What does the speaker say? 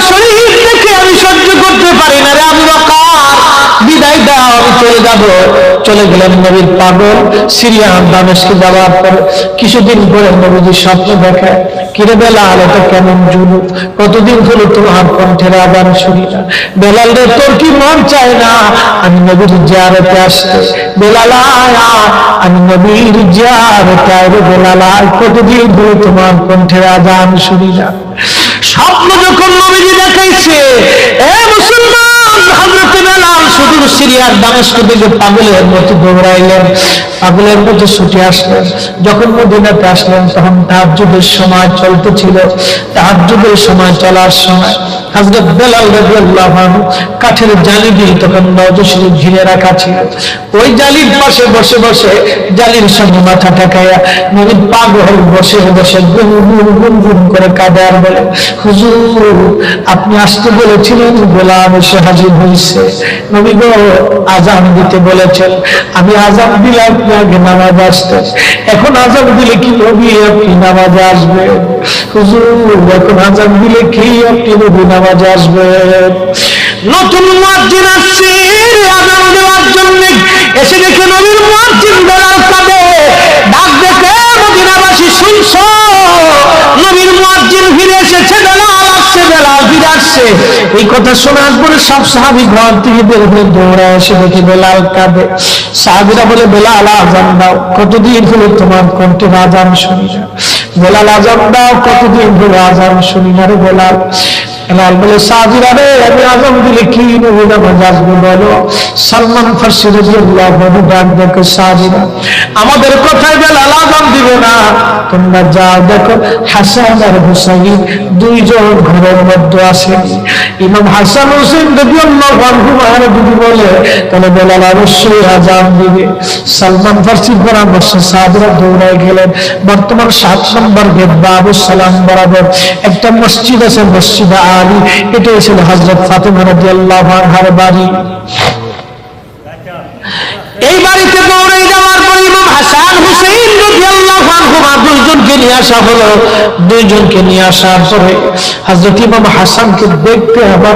শরীর থেকে আমি সহ্য করতে পারি না রে আবু বকর, বিদায় দাও, আমি চলে যাব। চলে গেলেন নবীর পাগল সিরিয়ান দামেস্কে যাওয়ার পর কিছুদিন পরে নবীজি স্বপ্ন দেখে, কিরে বেলাল, এটা কেমন জুলুম, কতদিন হলো তোমার কণ্ঠের আজান শুনি না। বেলাল রে, তোর কি মন চায় না আমি নবীর জিয়ারতে আসতে? বেলাল আমি নবীর জিয়ারতে আইবো। বেলাল কতদিন হলো তোমার কণ্ঠের আজান শুনি না। স্বপ্ন যখন নবীজি দেখাইছে, এ মুসলমান, হযরত বেলাল সুদূর সিরিয়ার দামেস্ক থেকে পাগলের মতো দৌড়াইলেন, পাগলের মতো ছুটে আসলেন। যখন মদিনাতে আসলেন তখন তাহাজ্জুদের সময় চলতেছিল। তাহাজ্জুদের সময় চলার সময় হযরত বেলাল রাদিয়াল্লাহু আনহু কাঠের জালি দিয়ে তখন নওজশরী ঘিরে রাখা ছিল, ওই জালির পাশে বসে বসে জালির সঙ্গে মাথা ঠেকাইয়া নবীর পাগল বসে বসে গুনগুন করে কাঁদে আর বলে, হুজুর আপনি আসতে বলেছিলেন, গোলাম এসে হাজির হয়েছে। নবী গো, আজান দিতে বলেছেন, আমি আজান দিলে আপনি আগে নামাজ আসতেন, এখন আজান দিলে কি নবী আপনি নামাজে আসবেন? হুজুর এখন আজান দিলে কি আপনি নবী নামাজে আসবেন? নতুন মুয়াজ্জিন আসছে আজান দেওয়ার জন্য, এসে দেখে নবীর মুয়াজ্জিন বেলাল কাঁদে। ডাক দেখে মদিনাবাসী শুনছো, নবীর মুয়াজ্জিন ফিরে এসেছে, বেলাল আসছে, বেলাল ফিরে আসছে। এই কথা শোনার পরে সব সাহাবী ঘর থেকে বের হয়ে দৌড়ায় এসে দেখে বেলাল কাঁদে। সাহাবীরা বলে, বেলাল আজান দাও, কতদিন হলো তোমার কণ্ঠের আজান শুনি না। বেলাল আজান দাও, কতদিন হলো আজান শুনি না রে বেলাল। বেলাল বলে, সাহাবীরা রে, আমি আজান দিলে কি নবী নামাজ আসবে বলো? সালমান ফারসি রাদিয়াল্লাহু আনহু ডাক দেখে, সাহাবীরা আমাদের কথায় বেলাল আজান দিবে না, তোমরা যাও দেখো হাসান আর হুসাইন দুইজন ঘরের মধ্যে আসেন। ইমাম হাসান হোসেন রাদিয়াল্লাহু আনহু যদি বলে তাহলে বেলাল অবশ্যই আজান দিবে। সালমান ফারসির পরামর্শে সাহাবীরা দৌড়ায় গেলেন। বর্তমান 7 নম্বর গেট বাবু সালাম বরাবর একটা মসজিদ আছে, মসজিদ আলী, এটাই ছিল হযরত ফাতেমা রাদিয়াল্লাহু আনহার বাড়ি। এই বাড়িতে দৌড়ে যাওয়ার পর ইমাম হাসান হুসাইন রাদিয়াল্লাহু আনহুমা দুইজনকে নিয়ে আসা হলো। দুইজনকে নিয়ে আসার পরে হযরত ইমাম হাসানকে দেখতে আবার